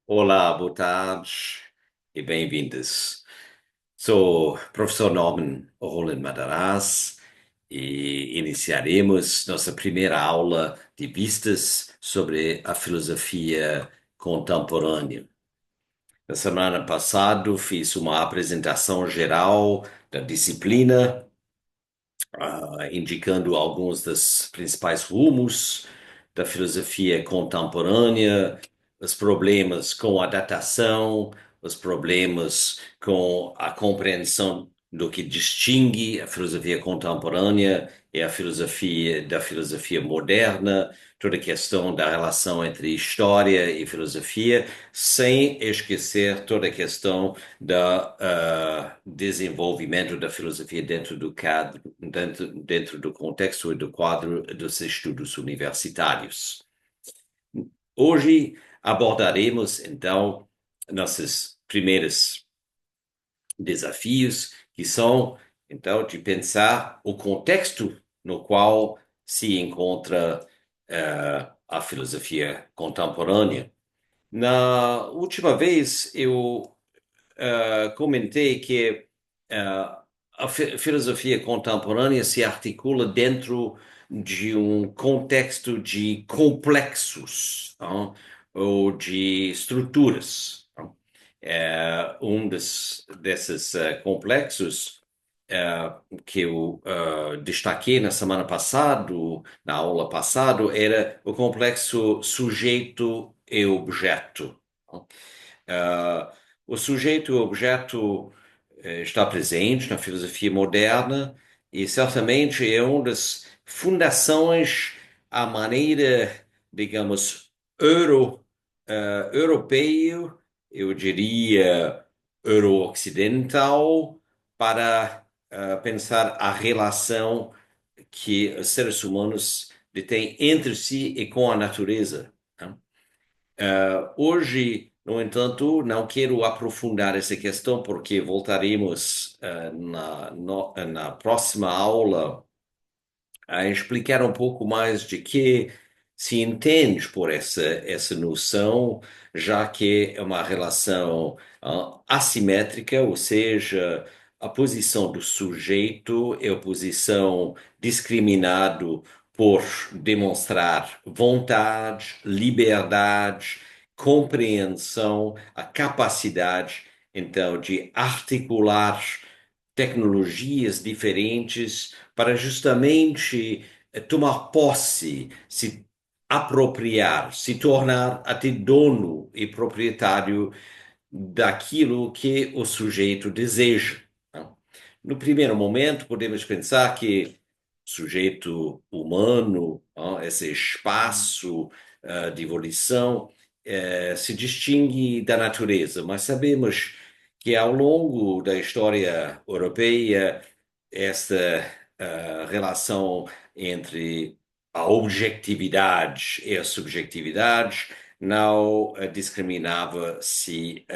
Olá, boa tarde e bem-vindos. Sou o professor Norman Roland Madaras e iniciaremos nossa primeira aula de vistas sobre a filosofia contemporânea. Na semana passada fiz uma apresentação geral da disciplina, indicando alguns dos principais rumos da filosofia contemporânea, os problemas com a datação, os problemas com a compreensão do que distingue a filosofia contemporânea e a filosofia moderna, toda a questão da relação entre história e filosofia, sem esquecer toda a questão do desenvolvimento da filosofia dentro do contexto e do quadro dos estudos universitários. Hoje abordaremos, então, nossos primeiros desafios, que são, então, de pensar o contexto no qual se encontra a filosofia contemporânea. Na última vez, eu comentei que a filosofia contemporânea se articula dentro de um contexto de complexos, não? Ou de estruturas. Não? Desses complexos que eu destaquei na semana passada, na aula passada, era o complexo sujeito e objeto. Não? Ah, o sujeito e o objeto está presente na filosofia moderna e certamente é uma das fundações à maneira, digamos, europeio, eu diria euro-ocidental, para pensar a relação que os seres humanos têm entre si e com a natureza. Né? Hoje, no entanto, não quero aprofundar essa questão porque voltaremos na próxima aula a explicar um pouco mais de que se entende por essa noção, já que é uma relação assimétrica, ou seja, a posição do sujeito é a posição discriminado por demonstrar vontade, liberdade, compreensão, a capacidade, então, de articular tecnologias diferentes para justamente tomar posse, se apropriar, se tornar até dono e proprietário daquilo que o sujeito deseja. Não? No primeiro momento, podemos pensar que o sujeito humano, não, esse espaço de evolução, se distingue da natureza, mas sabemos que ao longo da história europeia, essa relação entre a objetividade e a subjetividade não discriminava-se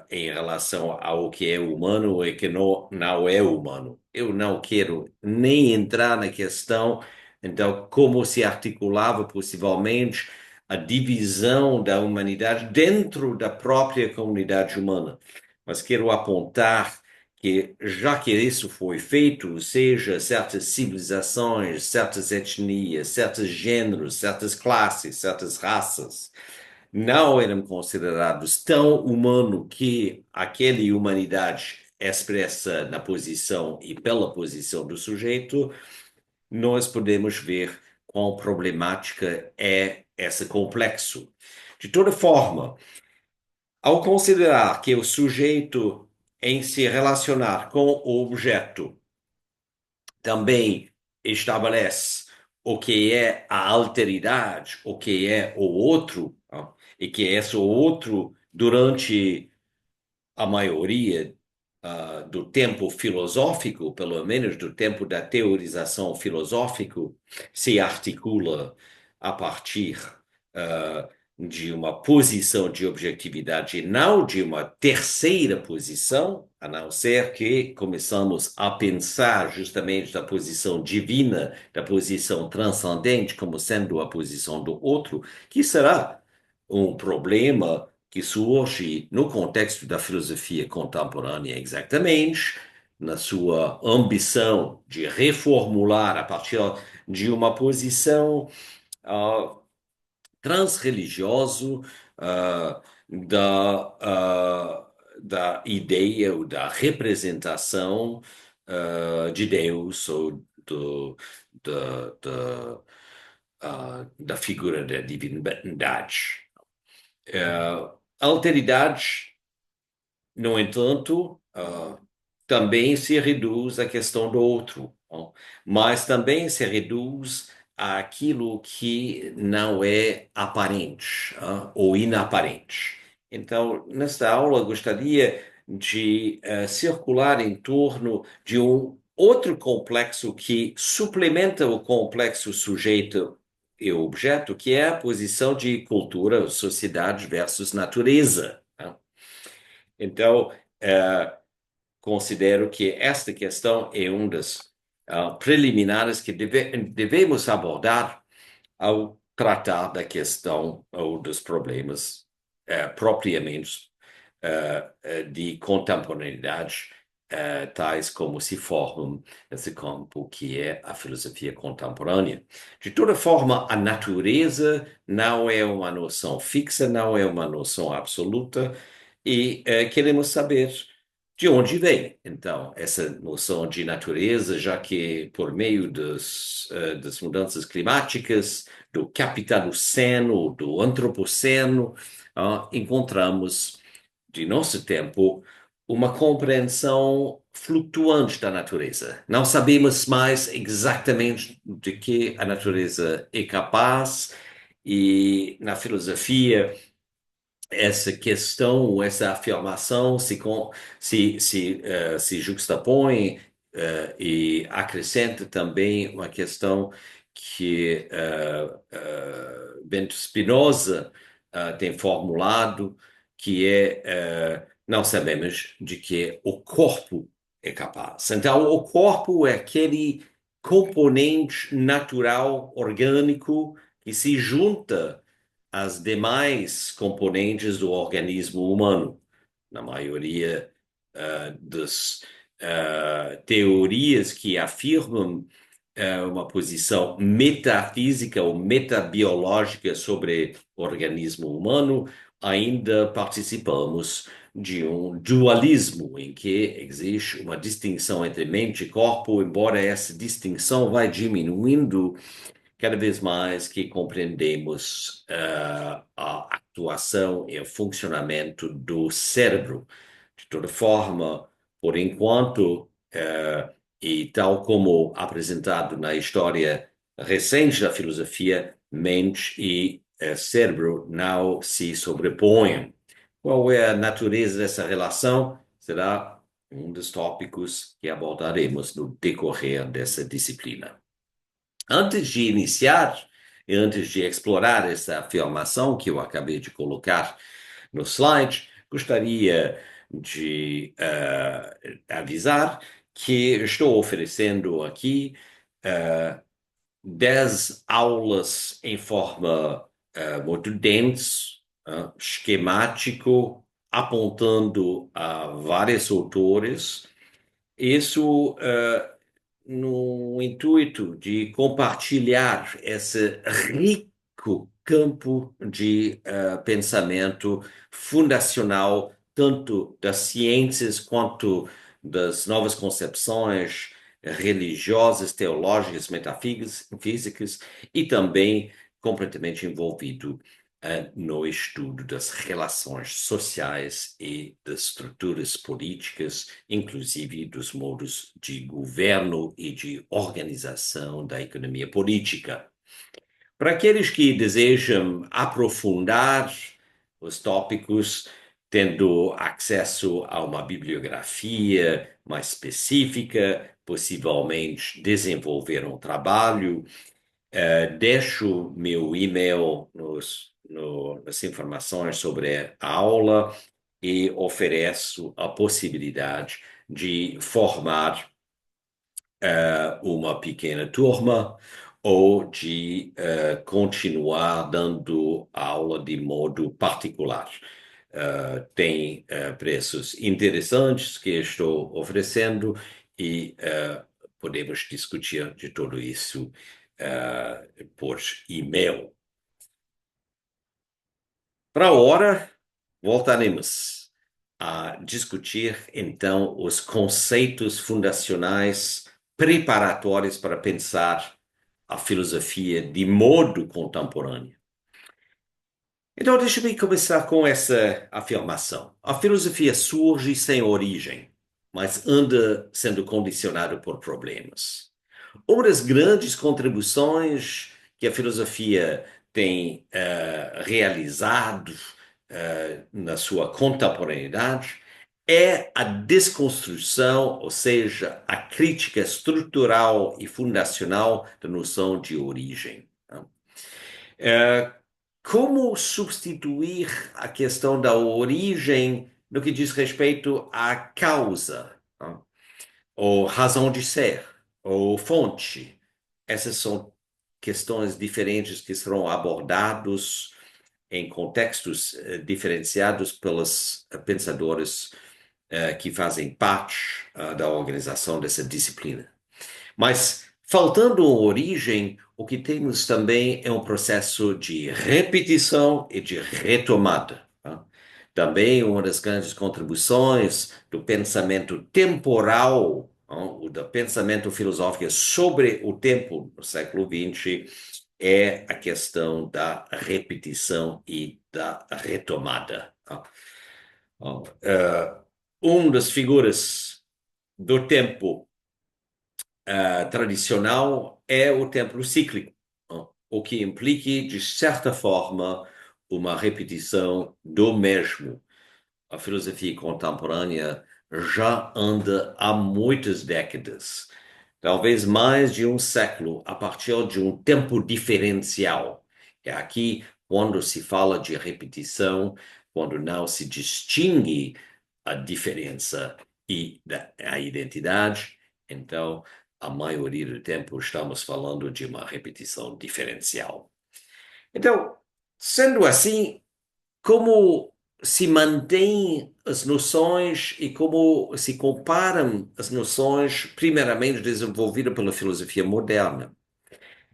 em relação ao que é humano e que não é humano. Eu não quero nem entrar na questão, então, como se articulava possivelmente a divisão da humanidade dentro da própria comunidade humana. Mas quero apontar que, já que isso foi feito, ou seja, certas civilizações, certas etnias, certos gêneros, certas classes, certas raças, não eram considerados tão humano que aquela humanidade expressa na posição e pela posição do sujeito, nós podemos ver quão problemática é esse complexo. De toda forma, ao considerar que o sujeito em se relacionar com o objeto também estabelece o que é a alteridade, o que é o outro, ó, e que esse outro, durante a maioria do tempo filosófico, pelo menos do tempo da teorização filosófica, se articula a partir de uma posição de objetividade e não de uma terceira posição, a não ser que começamos a pensar justamente da posição divina, da posição transcendente como sendo a posição do outro, que será um problema que surge no contexto da filosofia contemporânea exatamente, na sua ambição de reformular a partir de uma posição uh, transreligioso da ideia ou da representação de Deus ou da figura da divindade. A alteridade, no entanto, também se reduz à questão do outro, ó, mas também se reduz àquilo que não é aparente, ou inaparente. Então, nesta aula, gostaria de circular em torno de um outro complexo que suplementa o complexo sujeito e objeto, que é a posição de cultura, sociedade versus natureza, né? Então, considero que esta questão é um dos preliminares que devemos abordar ao tratar da questão ou dos problemas propriamente de contemporaneidade, tais como se formam nesse campo que é a filosofia contemporânea. De toda forma, a natureza não é uma noção fixa, não é uma noção absoluta, e queremos saber de onde vem, então, essa noção de natureza, já que por meio das mudanças climáticas, do capitalismo, do antropoceno, encontramos, de nosso tempo, uma compreensão flutuante da natureza. Não sabemos mais exatamente de que a natureza é capaz, e na filosofia essa questão, essa afirmação se juxtapõe e acrescenta também uma questão que Bento Spinoza tem formulado, que não sabemos de que o corpo é capaz. Então, o corpo é aquele componente natural, orgânico, que se junta as demais componentes do organismo humano. Na maioria das teorias que afirmam uma posição metafísica ou metabiológica sobre o organismo humano, ainda participamos de um dualismo em que existe uma distinção entre mente e corpo, embora essa distinção vai diminuindo cada vez mais que compreendemos a atuação e o funcionamento do cérebro. De toda forma, por enquanto, e tal como apresentado na história recente da filosofia, mente e cérebro não se sobrepõem. Qual é a natureza dessa relação? Será um dos tópicos que abordaremos no decorrer dessa disciplina. Antes de iniciar e antes de explorar essa afirmação que eu acabei de colocar no slide, gostaria de avisar que estou oferecendo aqui 10 aulas em forma muito densa, esquemático, apontando a vários autores. Isso no intuito de compartilhar esse rico campo de pensamento fundacional, tanto das ciências quanto das novas concepções religiosas, teológicas, metafísicas, e também completamente envolvido no estudo das relações sociais e das estruturas políticas, inclusive dos modos de governo e de organização da economia política. Para aqueles que desejam aprofundar os tópicos, tendo acesso a uma bibliografia mais específica, possivelmente desenvolver um trabalho, deixo meu e-mail nas informações sobre a aula e ofereço a possibilidade de formar uma pequena turma ou de continuar dando aula de modo particular. tem preços interessantes que estou oferecendo e podemos discutir de tudo isso por e-mail. Para a hora, voltaremos a discutir então os conceitos fundacionais preparatórios para pensar a filosofia de modo contemporâneo. Então, deixa-me começar com essa afirmação. A filosofia surge sem origem, mas anda sendo condicionada por problemas. Uma das grandes contribuições que a filosofia tem realizado na sua contemporaneidade é a desconstrução, ou seja, a crítica estrutural e fundacional da noção de origem. Tá? Como substituir a questão da origem no que diz respeito à causa, tá? Ou razão de ser, ou fonte? Essas são questões diferentes que serão abordados em contextos diferenciados pelos pensadores que fazem parte da organização dessa disciplina. Mas, faltando uma origem, o que temos também é um processo de repetição e de retomada. Tá? Também uma das grandes contribuições do pensamento temporal, o do pensamento filosófico sobre o tempo no século XX, é a questão da repetição e da retomada. Tá? Uma das figuras do tempo tradicional é o tempo cíclico, o que implica, de certa forma, uma repetição do mesmo. A filosofia contemporânea já anda há muitas décadas, talvez mais de um século, a partir de um tempo diferencial. É aqui quando se fala de repetição, quando não se distingue a diferença e a identidade, então, a maioria do tempo estamos falando de uma repetição diferencial. Então, sendo assim, como se mantêm as noções e como se comparam as noções primeiramente desenvolvidas pela filosofia moderna?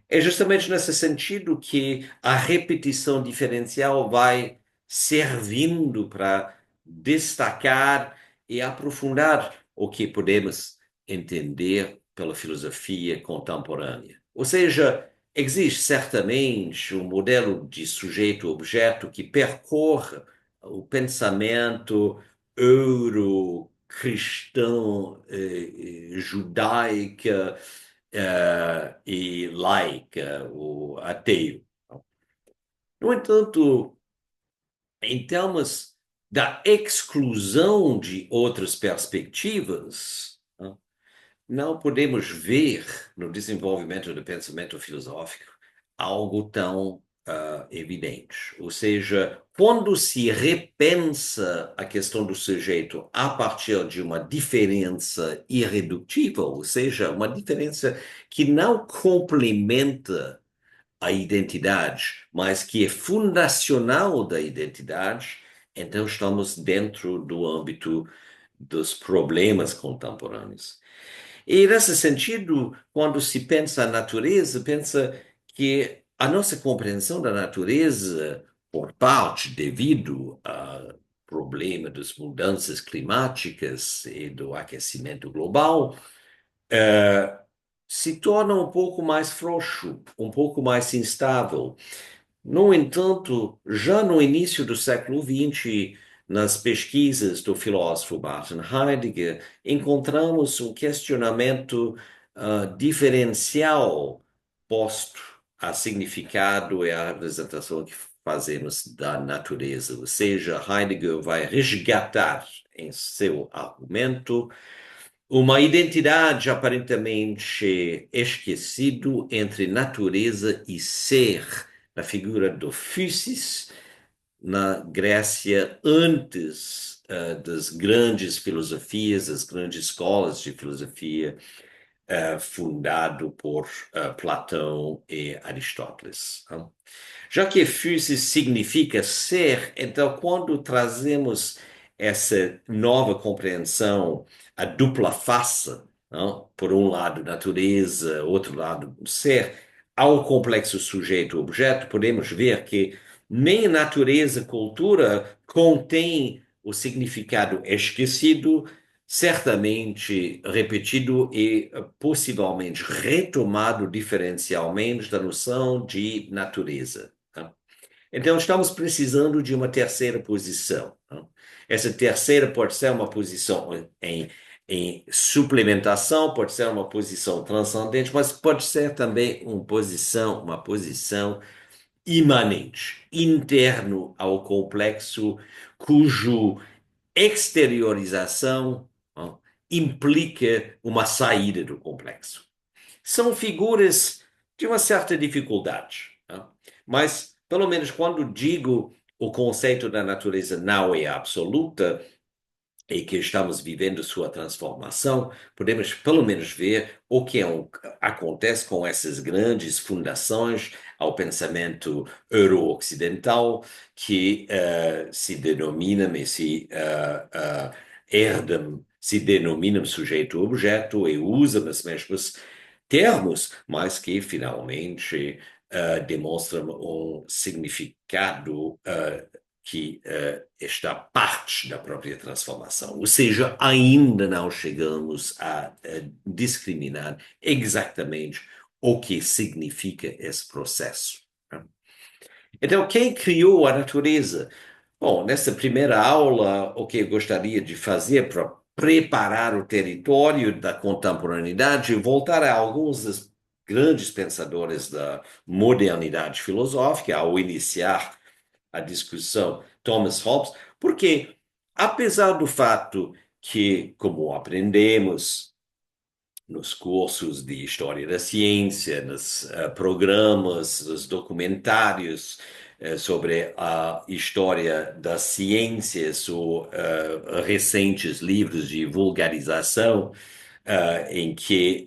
É justamente nesse sentido que a repetição diferencial vai servindo para destacar e aprofundar o que podemos entender pela filosofia contemporânea. Ou seja, existe certamente um modelo de sujeito-objeto que percorre o pensamento euro-cristão, judaica, e laica, o ateu. No entanto, em termos da exclusão de outras perspectivas, não podemos ver no desenvolvimento do pensamento filosófico algo tão evidente. Ou seja, quando se repensa a questão do sujeito a partir de uma diferença irredutível, ou seja, uma diferença que não complementa a identidade, mas que é fundacional da identidade, então estamos dentro do âmbito dos problemas contemporâneos. E nesse sentido, quando se pensa a natureza, pensa que a nossa compreensão da natureza, por parte devido ao problema das mudanças climáticas e do aquecimento global, se torna um pouco mais frouxo, um pouco mais instável. No entanto, já no início do século XX, nas pesquisas do filósofo Martin Heidegger, encontramos um questionamento diferencial posto a significado e a representação que fazemos da natureza. Ou seja, Heidegger vai resgatar em seu argumento uma identidade aparentemente esquecido entre natureza e ser, na figura do Physis, na Grécia, antes das grandes filosofias, das grandes escolas de filosofia fundado por Platão e Aristóteles. Né? Já que physis significa ser, então quando trazemos essa nova compreensão, a dupla face, não? Por um lado natureza, outro lado ser, ao complexo sujeito-objeto, podemos ver que nem natureza, cultura contém o significado esquecido, certamente repetido e possivelmente retomado diferencialmente da noção de natureza. Tá? Então, estamos precisando de uma terceira posição. Tá? Essa terceira pode ser uma posição em suplementação, pode ser uma posição transcendente, mas pode ser também uma posição imanente, interno ao complexo, cujo exteriorização implica uma saída do complexo. São figuras de uma certa dificuldade, mas, pelo menos quando digo o conceito da natureza não é absoluta, e que estamos vivendo sua transformação, podemos pelo menos ver o que acontece com essas grandes fundações ao pensamento euro-ocidental, que se denominam e herdam, se denominam sujeito-objeto e usam os mesmos termos, mas que finalmente demonstram um significado que está parte da própria transformação. Ou seja, ainda não chegamos a discriminar exatamente o que significa esse processo. Então, quem criou a natureza? Bom, nessa primeira aula, o que eu gostaria de fazer para preparar o território da contemporaneidade, voltar a alguns dos grandes pensadores da modernidade filosófica, ao iniciar a discussão Thomas Hobbes, porque, apesar do fato que, como aprendemos nos cursos de História da Ciência, nos programas, nos documentários sobre a história das ciências ou recentes livros de vulgarização, em que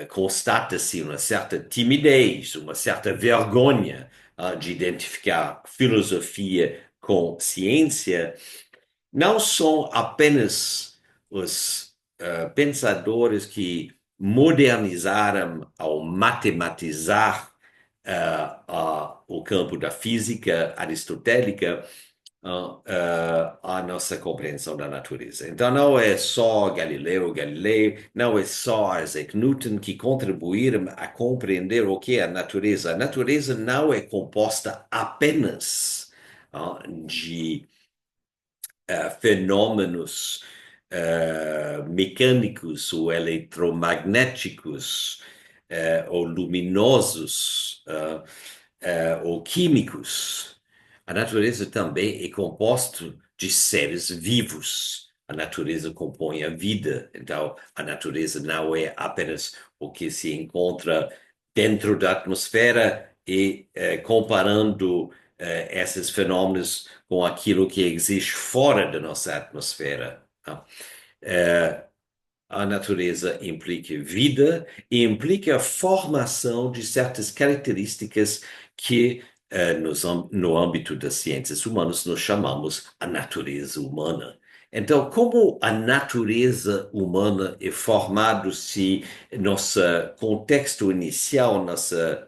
constata-se uma certa timidez, uma certa vergonha de identificar filosofia com ciência, não são apenas os pensadores que modernizaram ao matematizar o campo da física aristotélica, a nossa compreensão da natureza. Então, não é só Galileu Galilei, não é só Isaac Newton que contribuíram a compreender o que é a natureza. A natureza não é composta apenas de fenômenos mecânicos ou eletromagnéticos ou luminosos ou químicos. A natureza também é composta de seres vivos. A natureza compõe a vida. Então, a natureza não é apenas o que se encontra dentro da atmosfera e comparando esses fenômenos com aquilo que existe fora da nossa atmosfera. Tá? A natureza implica vida e implica a formação de certas características que, no âmbito das ciências humanas, nós chamamos a natureza humana. Então, como a natureza humana é formada se nosso contexto inicial, nossa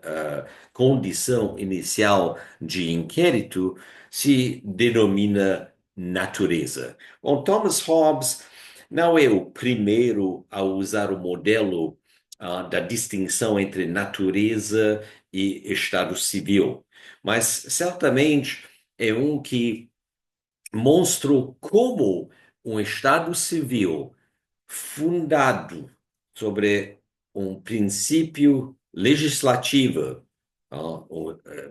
condição inicial de inquérito, se denomina natureza. Bom, Thomas Hobbes não é o primeiro a usar o modelo da distinção entre natureza e estado civil, mas certamente é um que mostrou como um estado civil fundado sobre um princípio legislativo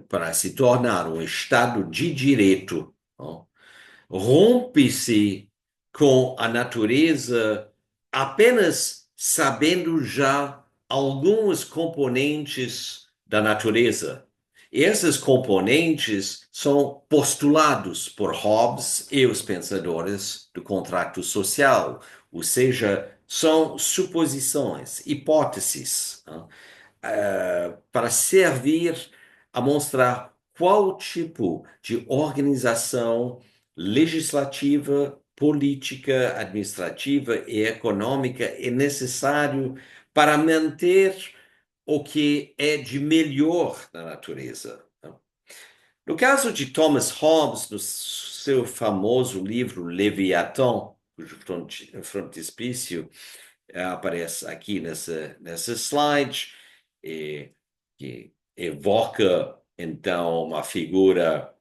para se tornar um estado de direito, rompe-se com a natureza apenas sabendo já alguns componentes da natureza. Esses componentes são postulados por Hobbes e os pensadores do contrato social, ou seja, são suposições, hipóteses, né? Para servir a mostrar qual tipo de organização legislativa, política, administrativa e econômica é necessário para manter o que é de melhor na natureza. No caso de Thomas Hobbes, no seu famoso livro Leviatã, cujo frontispício aparece aqui nessa slide, e, que evoca então uma figura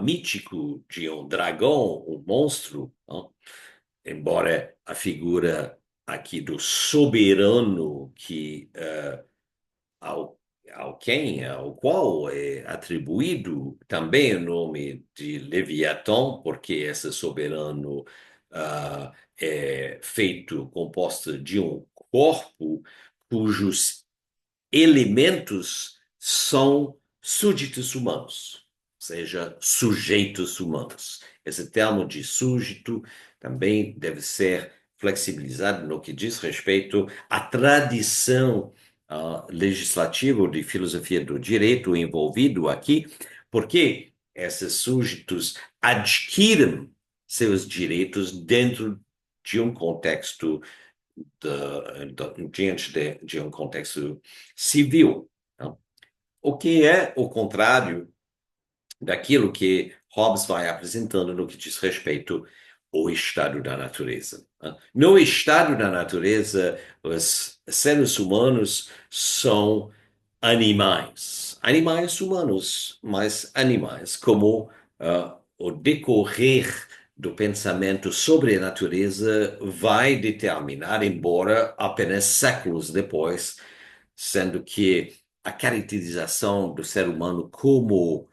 mítico de um dragão, um monstro, não? Embora a figura aqui do soberano que ao, ao qual é atribuído também o nome de Leviatã, porque esse soberano é feito, composto de um corpo cujos elementos são súditos humanos, ou seja, sujeitos humanos. Esse termo de súdito também deve ser flexibilizado no que diz respeito à tradição legislativa ou de filosofia do direito envolvido aqui, porque esses súditos adquirem seus direitos dentro de um contexto diante de um contexto civil. Não? O que é o contrário daquilo que Hobbes vai apresentando no que diz respeito ao estado da natureza. Não? No estado da natureza, os seres humanos são animais. Animais humanos, mas animais, como o decorrer do pensamento sobre a natureza vai determinar, embora apenas séculos depois, sendo que a caracterização do ser humano como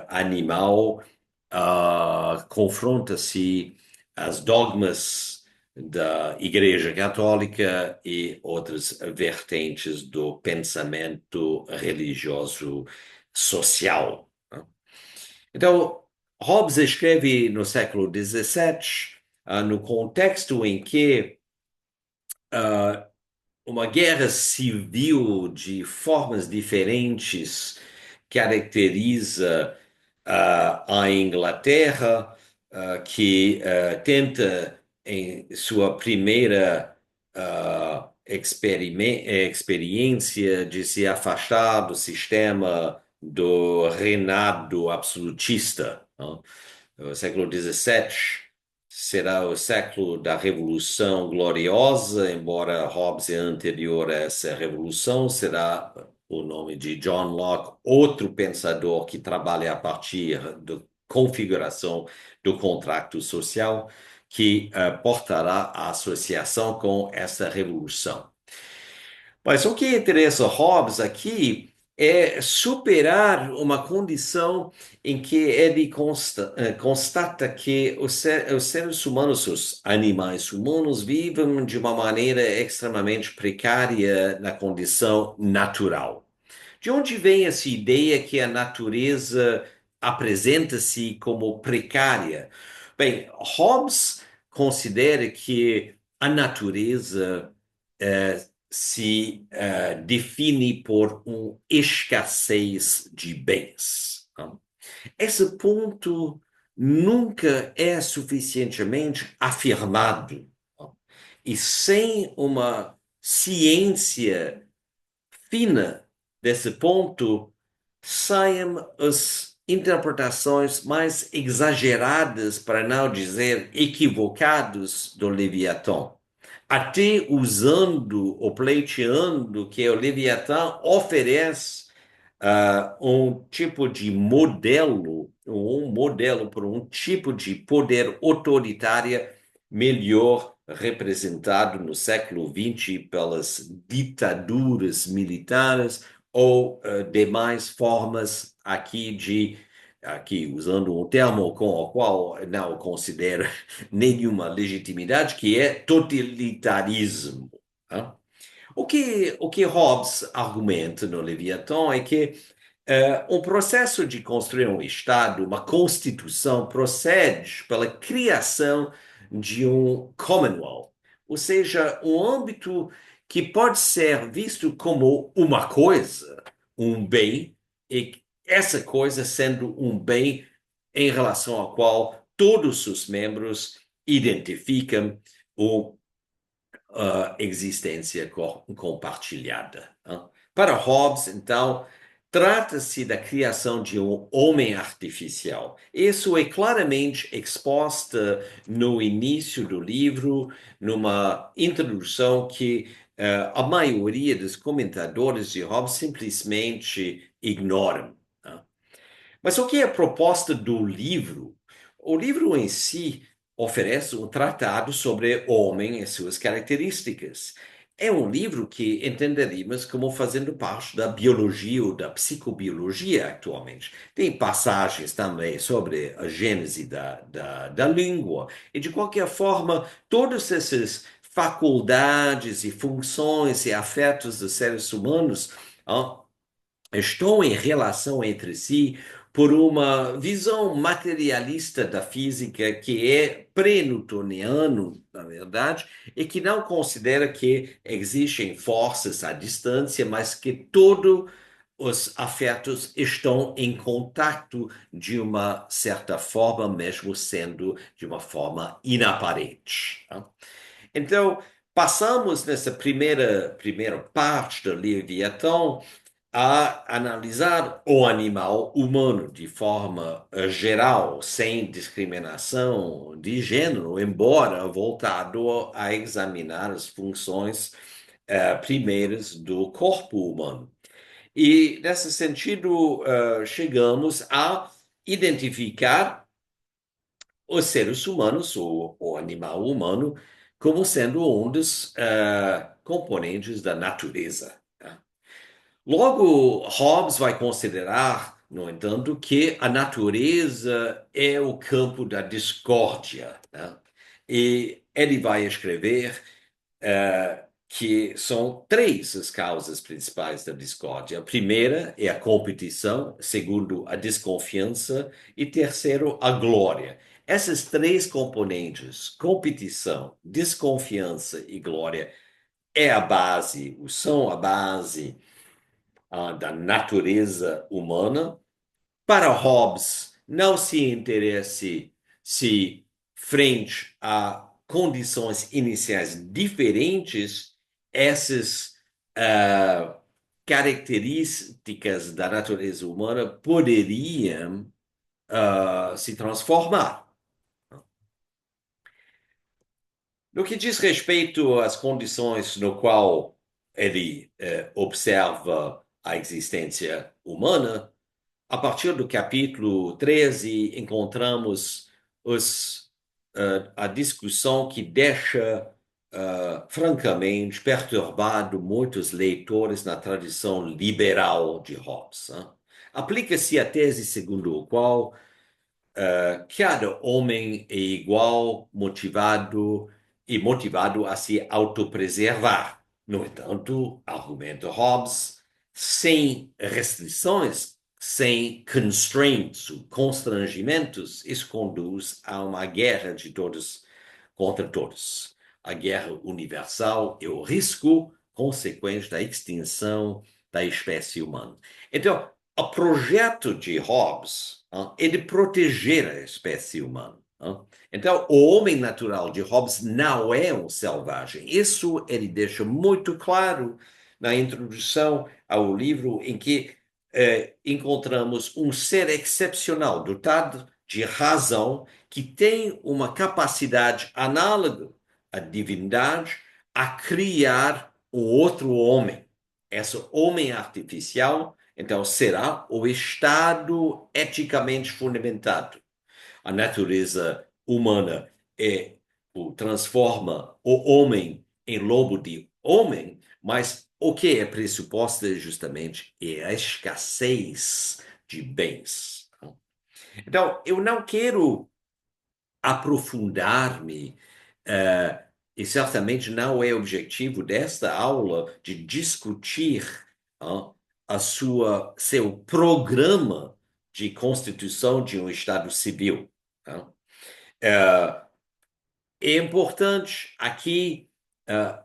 animal confronta-se às dogmas da Igreja Católica e outras vertentes do pensamento religioso social. Né? Então, Hobbes escreve no século XVII, no contexto em que uma guerra civil de formas diferentes caracteriza a Inglaterra, que tenta, em sua primeira experiência, de se afastar do sistema do reinado absolutista. Não? O século XVII será o século da Revolução Gloriosa, embora Hobbes é anterior a essa revolução, será o nome de John Locke, outro pensador que trabalha a partir da configuração do contrato social, que portará a associação com essa revolução. Mas o que interessa Hobbes aqui é superar uma condição em que ele constata que os seres humanos, os animais humanos, vivem de uma maneira extremamente precária na condição natural. De onde vem essa ideia que a natureza apresenta-se como precária? Bem, Hobbes considera que a natureza se define por uma escassez de bens. Não? Esse ponto nunca é suficientemente afirmado. Não? E sem uma ciência fina desse ponto, saem as interpretações mais exageradas, para não dizer equivocadas, do Leviatã. Até usando ou pleiteando que o Leviatã oferece um tipo de modelo, um modelo para um tipo de poder autoritário melhor representado no século XX pelas ditaduras militares ou demais formas aqui usando um termo com o qual não considero nenhuma legitimidade, que é totalitarismo. Tá? O que Hobbes argumenta no Leviatã é que um processo de construir um Estado, uma Constituição, procede pela criação de um Commonwealth, ou seja, um âmbito que pode ser visto como uma coisa, um bem, e essa coisa sendo um bem em relação ao qual todos os membros identificam ou existência compartilhada. Né? Para Hobbes, então, trata-se da criação de um homem artificial. Isso é claramente exposto no início do livro, numa introdução que a maioria dos comentadores de Hobbes simplesmente ignoram. Né? Mas o que é a proposta do livro? O livro em si oferece um tratado sobre o homem e suas características. É um livro que entenderíamos como fazendo parte da biologia ou da psicobiologia atualmente. Tem passagens também sobre a gênese da língua. E, de qualquer forma, todas essas faculdades e funções e afetos dos seres humanos estão em relação entre si por uma visão materialista da física que é pré-newtoniano, na verdade, e que não considera que existem forças à distância, mas que todos os afetos estão em contato de uma certa forma, mesmo sendo de uma forma inaparente. Tá? Então, passamos nessa primeira parte do Leviatã a analisar o animal humano de forma geral, sem discriminação de gênero, embora voltado a examinar as funções primeiras do corpo humano. E, nesse sentido, chegamos a identificar os seres humanos, o animal humano, como sendo um dos componentes da natureza. Tá? Logo, Hobbes vai considerar, no entanto, que a natureza é o campo da discórdia, né? E ele vai escrever que são três as causas principais da discórdia. A primeira é a competição, segundo, a desconfiança e terceiro, a glória. Essas três componentes, competição, desconfiança e glória, é a base, são a base da natureza humana. Para Hobbes, não se interesse se, frente a condições iniciais diferentes, essas características da natureza humana poderiam se transformar. No que diz respeito às condições no qual ele observa a existência humana, a partir do capítulo 13, encontramos a discussão que deixa, francamente, perturbado muitos leitores na tradição liberal de Hobbes. Né? Aplica-se a tese segundo a qual cada homem é igual, motivado a se autopreservar. No entanto, argumenta Hobbes, sem restrições, sem constraints, constrangimentos, isso conduz a uma guerra de todos contra todos. A guerra universal é o risco consequente da extinção da espécie humana. Então, o projeto de Hobbes é de proteger a espécie humana. Então, o homem natural de Hobbes não é um selvagem. Isso ele deixa muito claro na introdução ao livro, em que encontramos um ser excepcional, dotado de razão, que tem uma capacidade análoga à divindade a criar um outro homem. Esse homem artificial então, será o Estado eticamente fundamentado. A natureza humana transforma o homem em lobo de homem, mas o que é pressuposto justamente é a escassez de bens. Então, eu não quero aprofundar-me, e certamente não é objetivo desta aula de discutir seu programa de constituição de um Estado civil. É, é importante aqui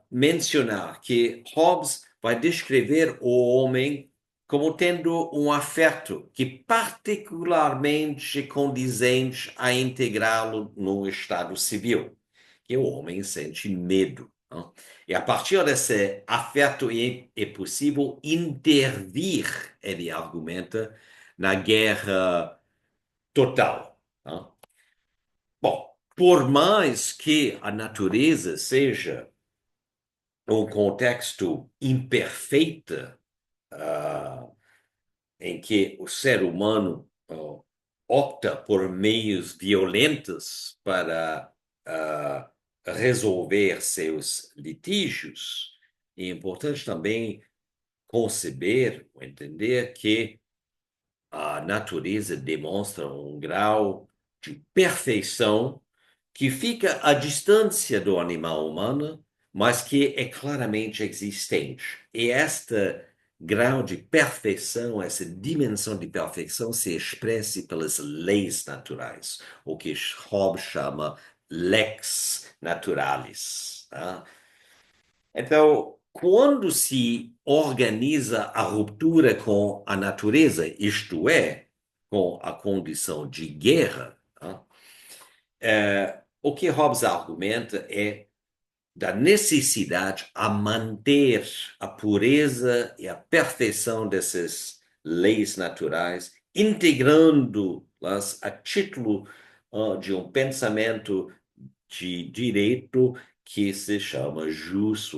mencionar que Hobbes vai descrever o homem como tendo um afeto que particularmente é condizente a integrá-lo no estado civil, que o homem sente medo. Não? E a partir desse afeto é possível intervir, ele argumenta, na guerra total. Não? Bom, por mais que a natureza seja um contexto imperfeito, ah, em que o ser humano opta por meios violentos para resolver seus litígios, é importante também conceber, entender que a natureza demonstra um grau de perfeição que fica à distância do animal humano, mas que é claramente existente. E este grau de perfeição, essa dimensão de perfeição se expressa pelas leis naturais, o que Hobbes chama lex naturalis. Tá? Então, quando se organiza a ruptura com a natureza, isto é, com a condição de guerra, tá? O que Hobbes argumenta é da necessidade a manter a pureza e a perfeição dessas leis naturais, integrando-las a título de um pensamento de direito que se chama o jus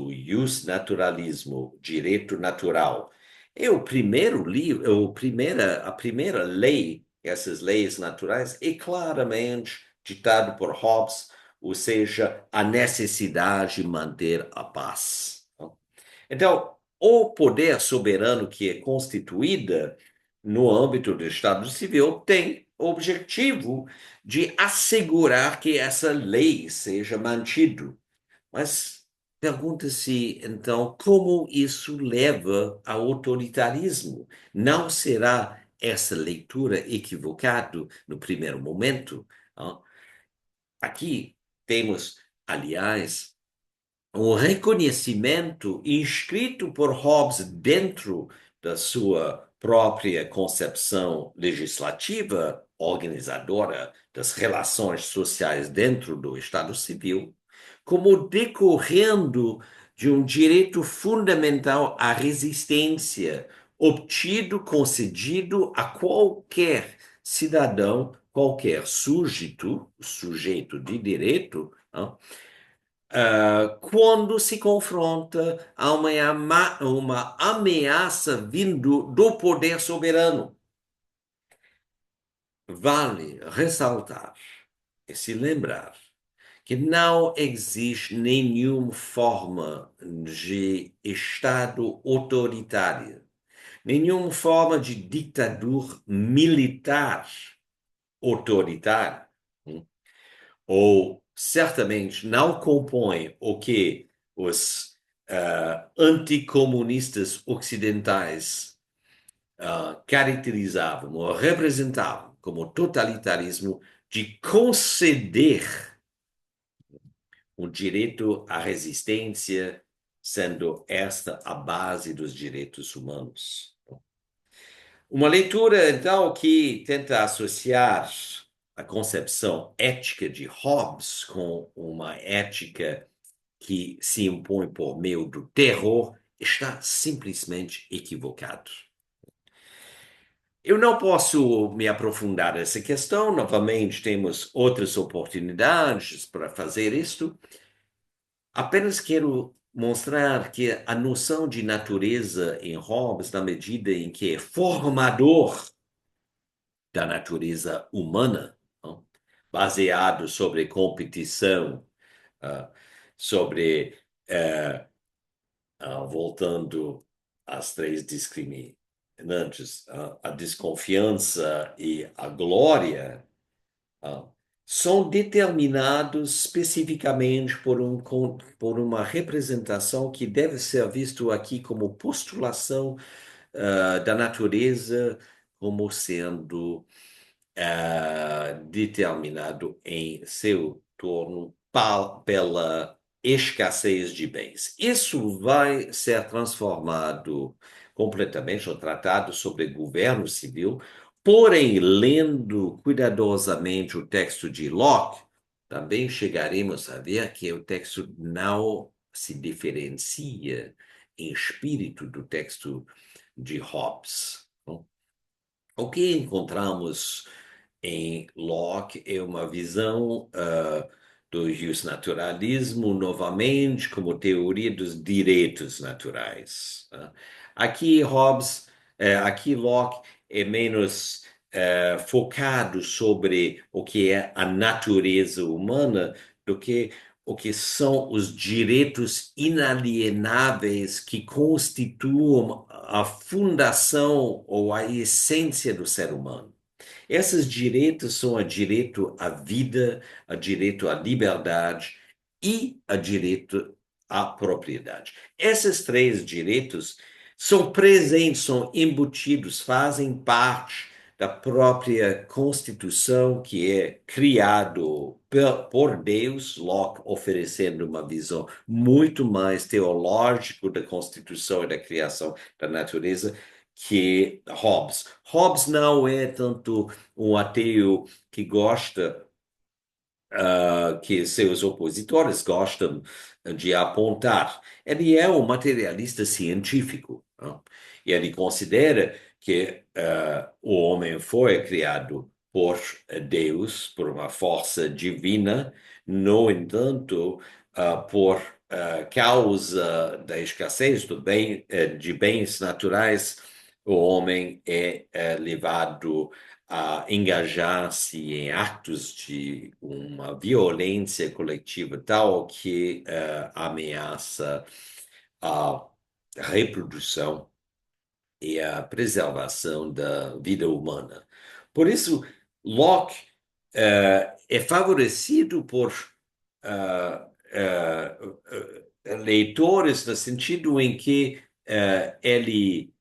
naturalismo, direito natural. É o primeiro livro, a primeira lei, essas leis naturais, é claramente ditado por Hobbes, ou seja, a necessidade de manter a paz. Então, o poder soberano que é constituído no âmbito do Estado Civil tem o objetivo de assegurar que essa lei seja mantida. Mas pergunta-se, então, como isso leva ao autoritarismo? Não será essa leitura equivocada no primeiro momento? Ah, aqui temos, aliás, um reconhecimento inscrito por Hobbes dentro da sua própria concepção legislativa, organizadora das relações sociais dentro do Estado Civil, como decorrendo de um direito fundamental à resistência, obtido, concedido a qualquer cidadão, qualquer sujeito de direito, não? Quando se confronta a uma ameaça vindo do poder soberano. Vale ressaltar e se lembrar que não existe nenhuma forma de Estado autoritário, nenhuma forma de ditadura militar autoritária, ou certamente não compõe o que os anticomunistas ocidentais caracterizavam ou representavam como totalitarismo de conceder o direito à resistência, sendo esta a base dos direitos humanos. Uma leitura, então, que tenta associar a concepção ética de Hobbes com uma ética que se impõe por meio do terror está simplesmente equivocado. Eu não posso me aprofundar nessa questão, novamente temos outras oportunidades para fazer isto. Apenas quero mostrar que a noção de natureza em Hobbes, na medida em que é formador da natureza humana, não? Baseado sobre competição, uh, sobre, voltando às três discriminantes, a desconfiança e a glória, ah, são determinados especificamente por uma representação que deve ser visto aqui como postulação da natureza como sendo determinado em seu torno pela escassez de bens. Isso vai ser transformado completamente no Tratado sobre Governo Civil, porém, lendo cuidadosamente o texto de Locke, também chegaremos a ver que o texto não se diferencia em espírito do texto de Hobbes. O que encontramos em Locke é uma visão do justnaturalismo novamente como teoria dos direitos naturais. Aqui Hobbes, aqui Locke é menos focado sobre o que é a natureza humana do que o que são os direitos inalienáveis que constituam a fundação ou a essência do ser humano. Esses direitos são o direito à vida, o direito à liberdade e o direito à propriedade. Esses três direitos são presentes, são embutidos, fazem parte da própria Constituição que é criado por Deus, Locke oferecendo uma visão muito mais teológica da Constituição e da criação da natureza que Hobbes. Hobbes não é tanto um ateu que gosta, que seus opositores gostam de apontar. Ele é um materialista científico, não? E ele considera que o homem foi criado por Deus, por uma força divina, no entanto, por causa da escassez de bens naturais, o homem é levado a engajar-se em atos de uma violência coletiva tal que ameaça a reprodução e a preservação da vida humana. Por isso, Locke é favorecido por uh, leitores no sentido em que ele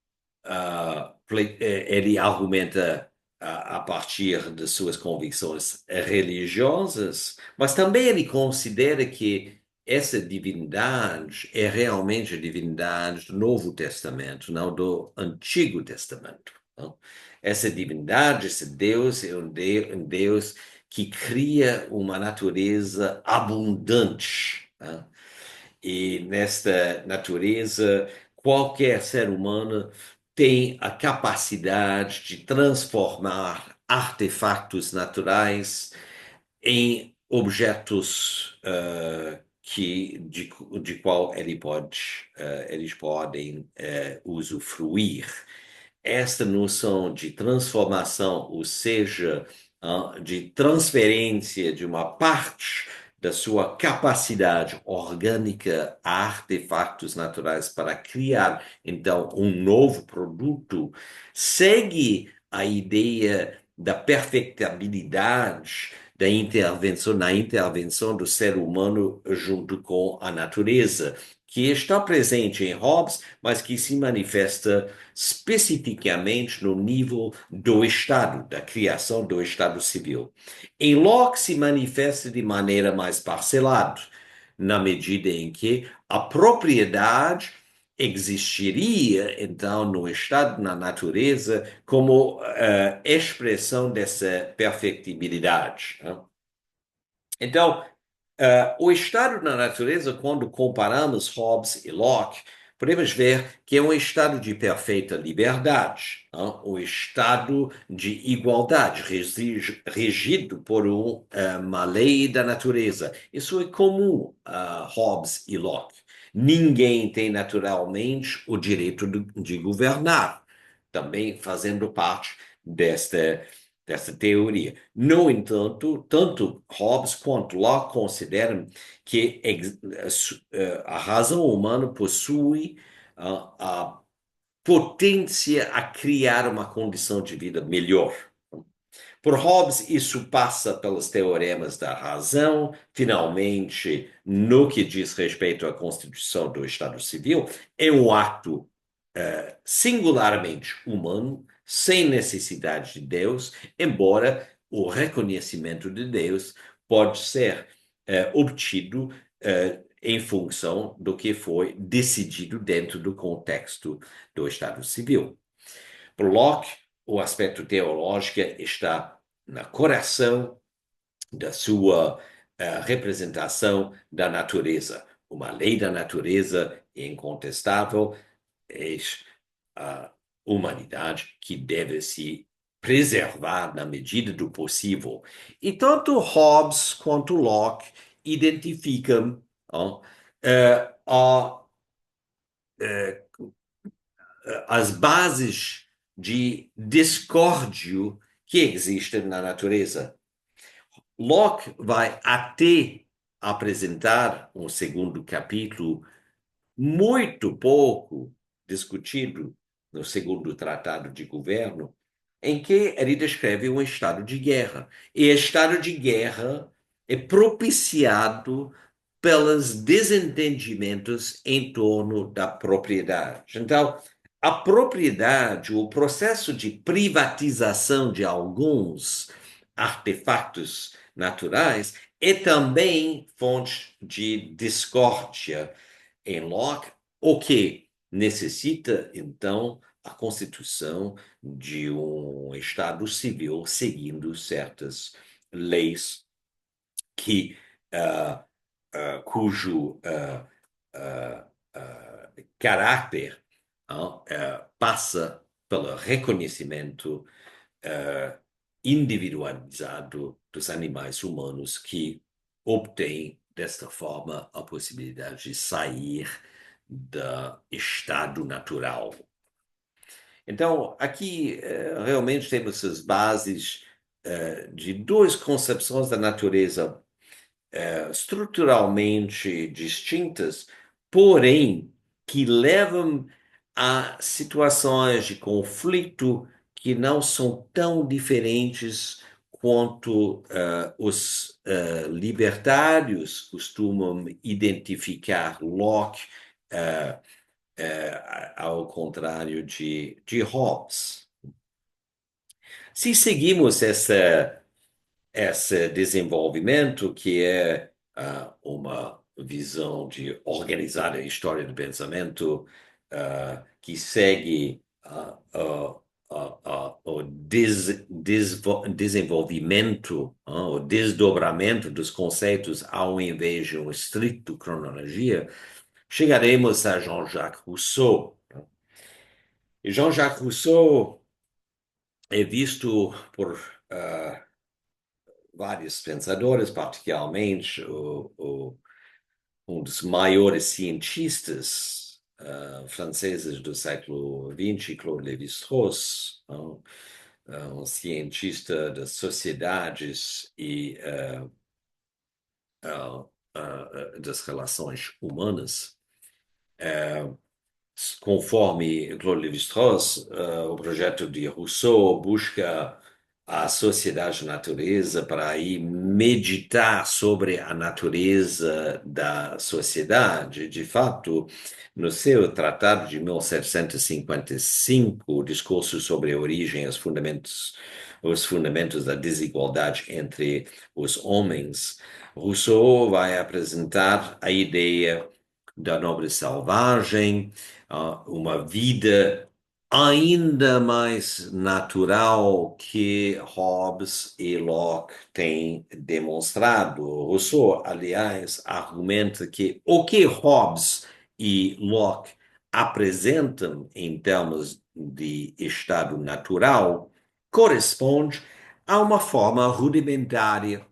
argumenta a partir de suas convicções religiosas, mas também ele considera que essa divindade é realmente a divindade do Novo Testamento, não do Antigo Testamento. Não? Essa divindade, esse Deus, é um Deus que cria uma natureza abundante. Tá? E nesta natureza, qualquer ser humano tem a capacidade de transformar artefatos naturais em objetos de qual eles podem usufruir. Esta noção de transformação, ou seja, de transferência de uma parte da sua capacidade orgânica a artefatos naturais para criar, então, um novo produto, segue a ideia da perfectibilidade na intervenção do ser humano junto com a natureza, que está presente em Hobbes, mas que se manifesta especificamente no nível do Estado, da criação do Estado civil. Em Locke se manifesta de maneira mais parcelada, na medida em que a propriedade existiria, então, no estado, na natureza, como expressão dessa perfectibilidade. Né? Então, o estado na natureza, quando comparamos Hobbes e Locke, podemos ver que é um estado de perfeita liberdade, não? Um estado de igualdade, regido por uma lei da natureza. Isso é comum a Hobbes e Locke. Ninguém tem naturalmente o direito de governar, também fazendo parte desta teoria. No entanto, tanto Hobbes quanto Locke consideram que a razão humana possui a potência a criar uma condição de vida melhor. Por Hobbes, isso passa pelos teoremas da razão. Finalmente, no que diz respeito à Constituição do Estado Civil, é um ato singularmente humano, sem necessidade de Deus, embora o reconhecimento de Deus pode ser obtido em função do que foi decidido dentro do contexto do Estado Civil. Para Locke, o aspecto teológico está no coração da sua representação da natureza. Uma lei da natureza incontestável é a humanidade que deve se preservar na medida do possível. E tanto Hobbes quanto Locke identificam ó, a as bases de discórdia que existem na natureza. Locke vai até apresentar um segundo capítulo muito pouco discutido no segundo Tratado de Governo, em que ele descreve um estado de guerra. E estado de guerra é propiciado pelos desentendimentos em torno da propriedade. Então, a propriedade, o processo de privatização de alguns artefatos naturais é também fonte de discórdia em Locke, o que necessita, então, a constituição de um Estado civil seguindo certas leis que, cujo caráter passa pelo reconhecimento uh, individualizado dos animais humanos que obtêm, desta forma, a possibilidade de sair do estado natural. Então, aqui realmente temos as bases de duas concepções da natureza estruturalmente distintas, porém que levam a situações de conflito que não são tão diferentes quanto os libertários costumam identificar Locke, ao contrário de Hobbes. Se seguimos esse desenvolvimento, que é uma visão de organizar a história do pensamento, que segue o desenvolvimento, o desdobramento dos conceitos ao invés de uma estrita cronologia, chegaremos a Jean-Jacques Rousseau. E Jean-Jacques Rousseau é visto por vários pensadores, particularmente um dos maiores cientistas franceses do século XX, Claude Lévi-Strauss, um cientista das sociedades e das relações humanas. Conforme Claude Lévi-Strauss, o projeto de Rousseau busca a sociedade-natureza para aí meditar sobre a natureza da sociedade. De fato, no seu tratado de 1755, o discurso sobre a origem e os fundamentos da desigualdade entre os homens, Rousseau vai apresentar a ideia da nobreza selvagem, uma vida ainda mais natural que Hobbes e Locke têm demonstrado. Rousseau, aliás, argumenta que o que Hobbes e Locke apresentam em termos de estado natural corresponde a uma forma rudimentária,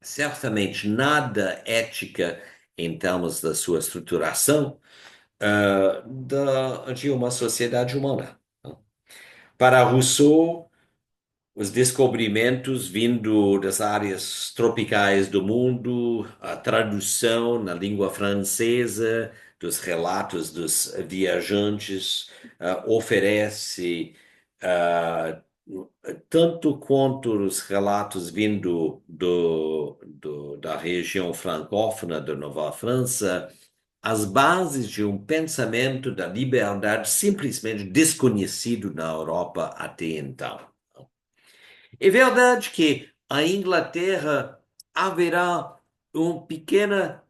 certamente nada ética em termos da sua estruturação, de uma sociedade humana. Para Rousseau, os descobrimentos vindo das áreas tropicais do mundo, a tradução na língua francesa dos relatos dos viajantes, oferece tanto quanto os relatos vindo da região francófona da Nova França, as bases de um pensamento da liberdade simplesmente desconhecido na Europa até então. É verdade que a Inglaterra haverá uma pequena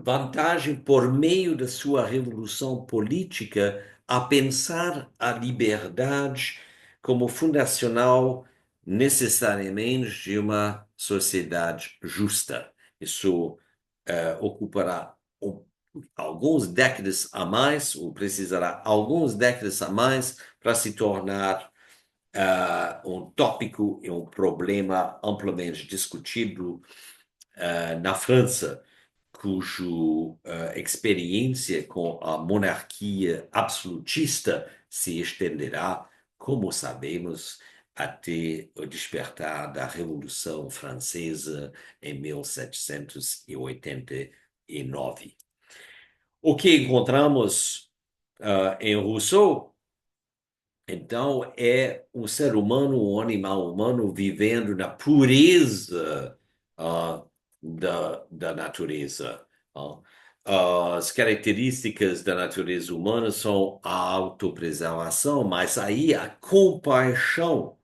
vantagem por meio da sua revolução política a pensar a liberdade como fundacional necessariamente de uma sociedade justa. Isso ocupará algumas décadas a mais, ou precisará algumas décadas a mais para se tornar um tópico e um problema amplamente discutido na França, cujo experiência com a monarquia absolutista se estenderá, como sabemos, até o despertar da Revolução Francesa em 1789. O que encontramos em Rousseau, então, é um ser humano, um animal humano vivendo na pureza ah, da natureza. ah. As características da natureza humana são a autopreservação, mas aí a compaixão,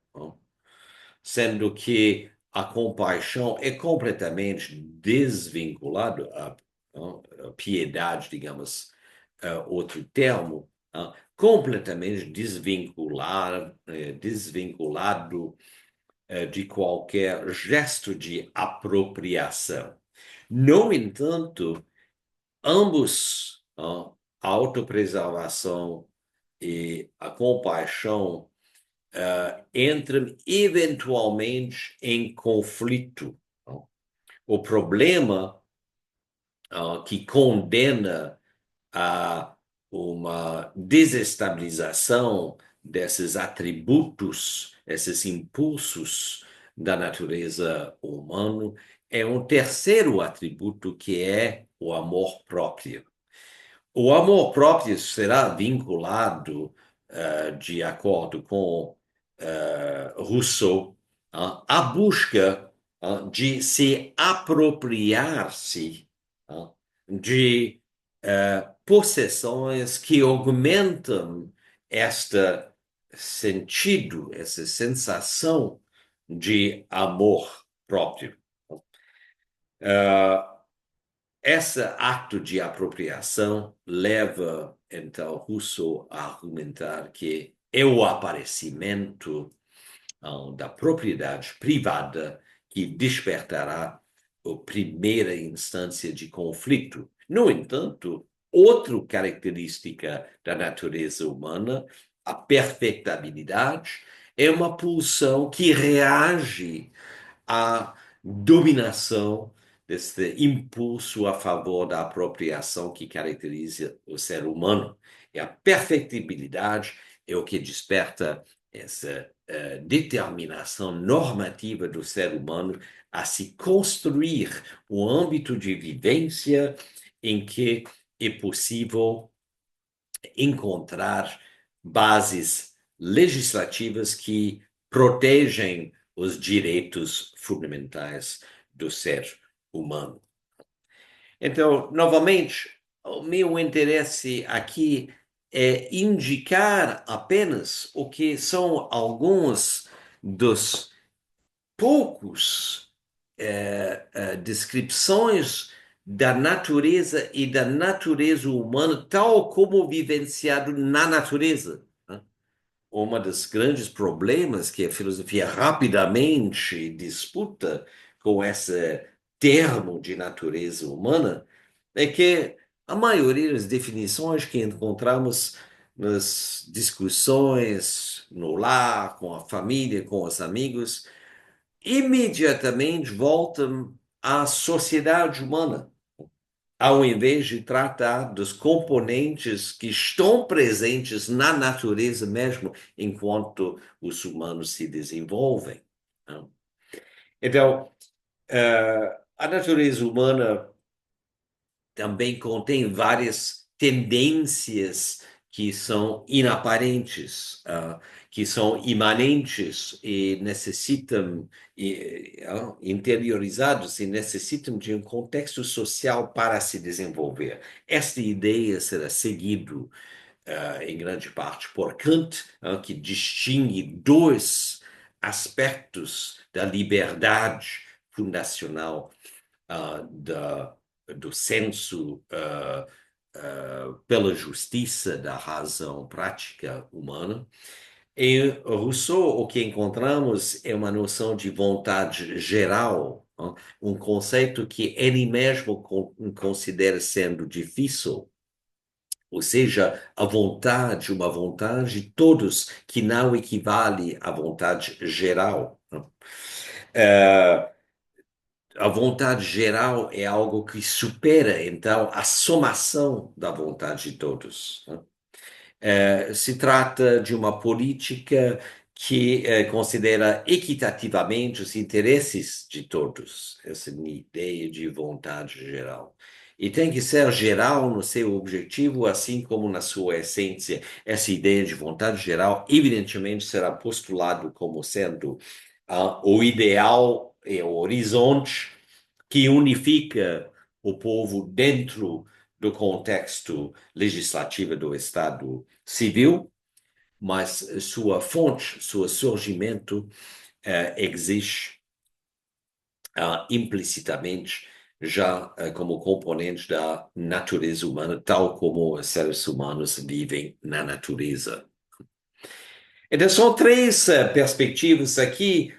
sendo que a compaixão é completamente desvinculada, a piedade, digamos, outro termo, completamente desvinculado de qualquer gesto de apropriação. No entanto, ambos, a autopreservação e a compaixão, entram eventualmente em conflito. O problema que condena a uma desestabilização desses atributos, esses impulsos da natureza humana, é um terceiro atributo que é o amor próprio. O amor próprio será vinculado, de acordo com Rousseau, à busca de se apropriar-se de possessões que augmentam este sentido, essa sensação de amor próprio. Uh, Esse ato de apropriação leva, então, Rousseau a argumentar que é o aparecimento da propriedade privada que despertará a primeira instância de conflito. No entanto, outra característica da natureza humana, a perfectibilidade, é uma pulsão que reage à dominação desse impulso a favor da apropriação que caracteriza o ser humano. E a perfectibilidade é o que desperta essa determinação normativa do ser humano a se construir um âmbito de vivência em que é possível encontrar bases legislativas que protegem os direitos fundamentais do ser humano. Então, novamente, o meu interesse aqui é indicar apenas o que são alguns dos poucos descrições da natureza e da natureza humana, tal como vivenciado na natureza. Um dos grandes problemas que a filosofia rapidamente disputa com esse termo de natureza humana é que a maioria das definições que encontramos nas discussões no lar, com a família, com os amigos, imediatamente voltam à sociedade humana, ao invés de tratar dos componentes que estão presentes na natureza mesmo, enquanto os humanos se desenvolvem. Então, a natureza humana também contém várias tendências que são inaparentes, que são imanentes e necessitam, interiorizados e necessitam de um contexto social para se desenvolver. Esta ideia será seguido, em grande parte, por Kant, que distingue dois aspectos da liberdade fundacional da do senso pela justiça da razão prática humana. Em Rousseau, o que encontramos é uma noção de vontade geral, né? Um conceito que ele mesmo considera sendo difícil, ou seja, a vontade, uma vontade de todos que não equivale à vontade geral, né? Eh, a vontade geral é algo que supera, então, a somação da vontade de todos, né? Se trata de uma política que considera equitativamente os interesses de todos, essa é a minha ideia de vontade geral. E tem que ser geral no seu objetivo, assim como na sua essência. Essa ideia de vontade geral, evidentemente, será postulado como sendo o ideal e o horizonte que unifica o povo dentro do contexto legislativo do Estado civil, mas sua fonte, seu surgimento existe implicitamente já como componente da natureza humana, tal como os seres humanos vivem na natureza. Então, são três perspectivas aqui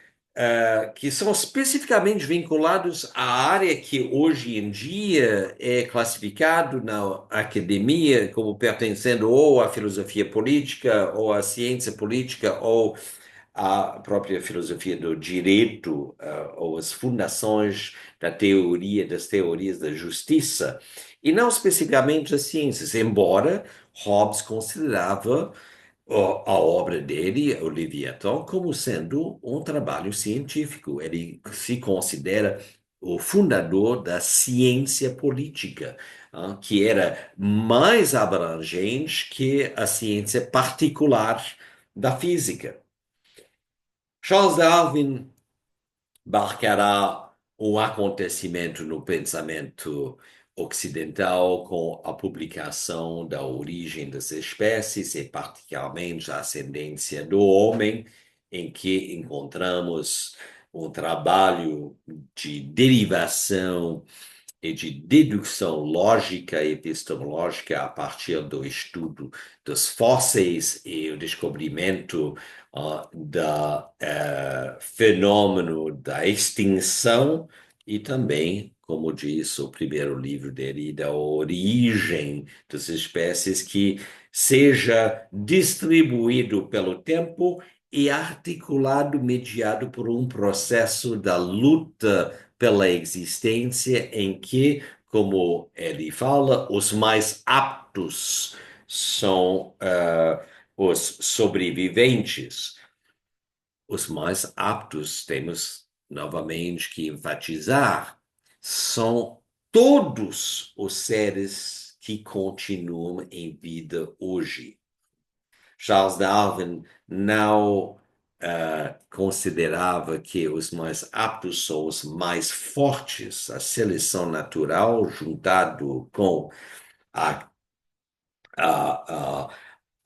que são especificamente vinculados à área que hoje em dia é classificado na academia como pertencendo ou à filosofia política, ou à ciência política, ou à própria filosofia do direito, ou as fundações da teoria, das teorias da justiça, e não especificamente as ciências, embora Hobbes considerava a obra dele, o Leviathan, como sendo um trabalho científico. Ele se considera o fundador da ciência política, que era mais abrangente que a ciência particular da física. Charles Darwin marcará um acontecimento no pensamento ocidental com a publicação da origem das espécies e particularmente a ascendência do homem, em que encontramos um trabalho de derivação e de dedução lógica e epistemológica a partir do estudo dos fósseis e o descobrimento da fenômeno da extinção e também, como diz o primeiro livro dele, da origem das espécies que seja distribuído pelo tempo e articulado, mediado por um processo da luta pela existência em que, como ele fala, os mais aptos são os sobreviventes. Os mais aptos, temos novamente que enfatizar, são todos os seres que continuam em vida hoje. Charles Darwin não considerava que os mais aptos são os mais fortes. A seleção natural, juntado com a, a,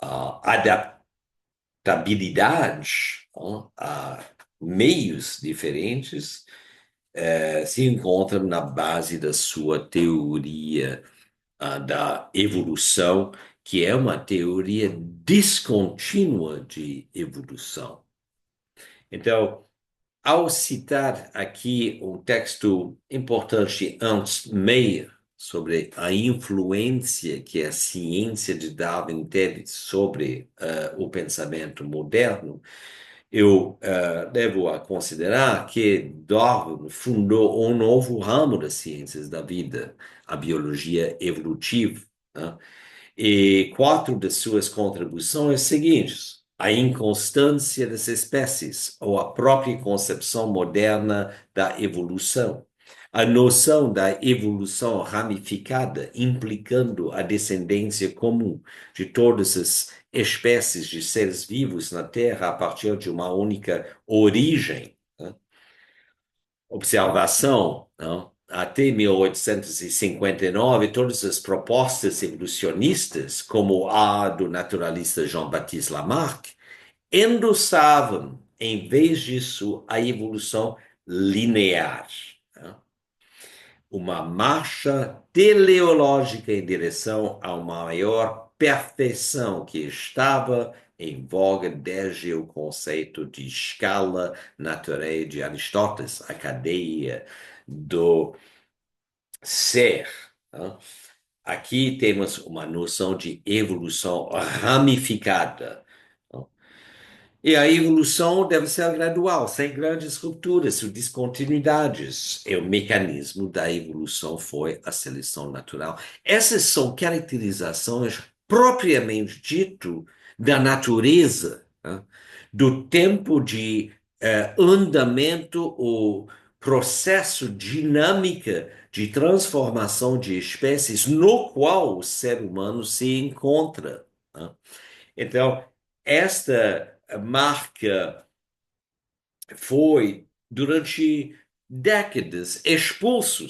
a adaptabilidade a meios diferentes, se encontram na base da sua teoria da evolução, que é uma teoria descontínua de evolução. Então, ao citar aqui um texto importante de Ernst Mayr sobre a influência que a ciência de Darwin teve sobre o pensamento moderno, eu devo a considerar que Darwin fundou um novo ramo das ciências da vida, a biologia evolutiva, né? E quatro de suas contribuições seguintes: a inconstância das espécies, ou a própria concepção moderna da evolução, a noção da evolução ramificada, implicando a descendência comum de todas as espécies de seres vivos na Terra a partir de uma única origem, né? Observação, não? Até 1859, todas as propostas evolucionistas, como a do naturalista Jean-Baptiste Lamarck, endossavam, em vez disso, a evolução linear, né? uma marcha teleológica em direção a uma maior perfeição que estava em voga desde o conceito de escala natural de Aristóteles, a cadeia do ser. Né? Aqui temos uma noção de evolução ramificada. Né? E a evolução deve ser gradual, sem grandes rupturas ou descontinuidades. E o mecanismo da evolução foi a seleção natural. Essas são caracterizações propriamente dito da natureza, né? Do tempo de andamento, o processo dinâmica de transformação de espécies no qual o ser humano se encontra. Né? Então, esta marca foi, durante décadas, expulso.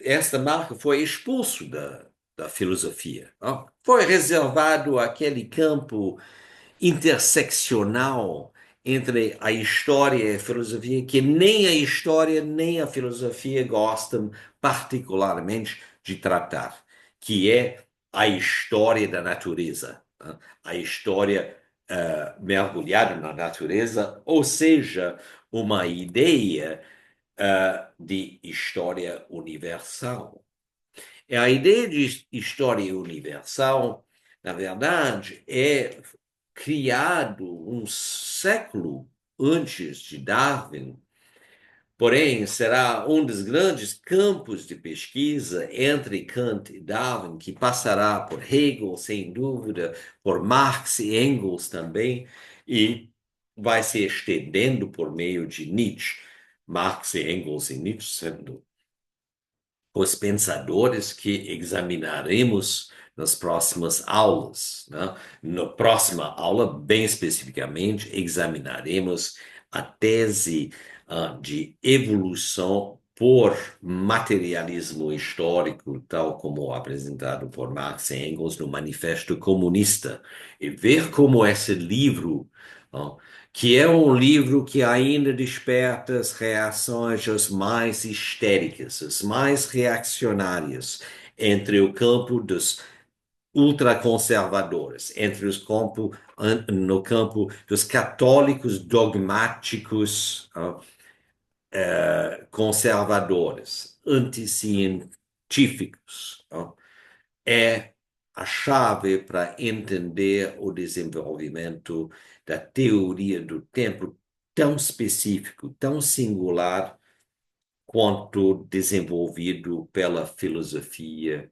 Esta marca foi expulso da filosofia. Não? Foi reservado àquele campo interseccional entre a história e a filosofia, que nem a história nem a filosofia gostam particularmente de tratar, que é a história da natureza, né? A história mergulhada na natureza, ou seja, uma ideia de história universal. E a ideia de história universal, na verdade, é criado um século antes de Darwin, porém será um dos grandes campos de pesquisa entre Kant e Darwin, que passará por Hegel, sem dúvida, por Marx e Engels também, e vai se estendendo por meio de Nietzsche. Marx e Engels e Nietzsche sendo os pensadores que examinaremos nas próximas aulas, né? Na próxima aula, bem especificamente, examinaremos a tese de evolução por materialismo histórico, tal como apresentado por Marx e Engels no Manifesto Comunista, e ver como esse livro, que é um livro que ainda desperta as reações as mais histéricas, as mais reacionárias, entre o campo dos ultraconservadores, no campo dos católicos dogmáticos, conservadores, anticientíficos. É a chave para entender o desenvolvimento da teoria do tempo tão específico, tão singular quanto desenvolvido pela filosofia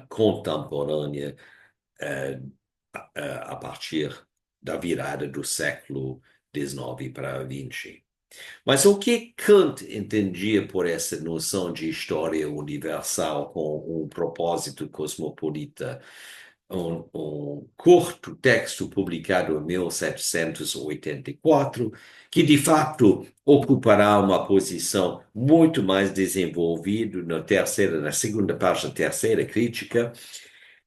contemporânea a partir da virada do século XIX para XX. Mas o que Kant entendia por essa noção de história universal com um propósito cosmopolita? Um curto texto publicado em 1784, que de fato ocupará uma posição muito mais desenvolvida na segunda parte da terceira crítica.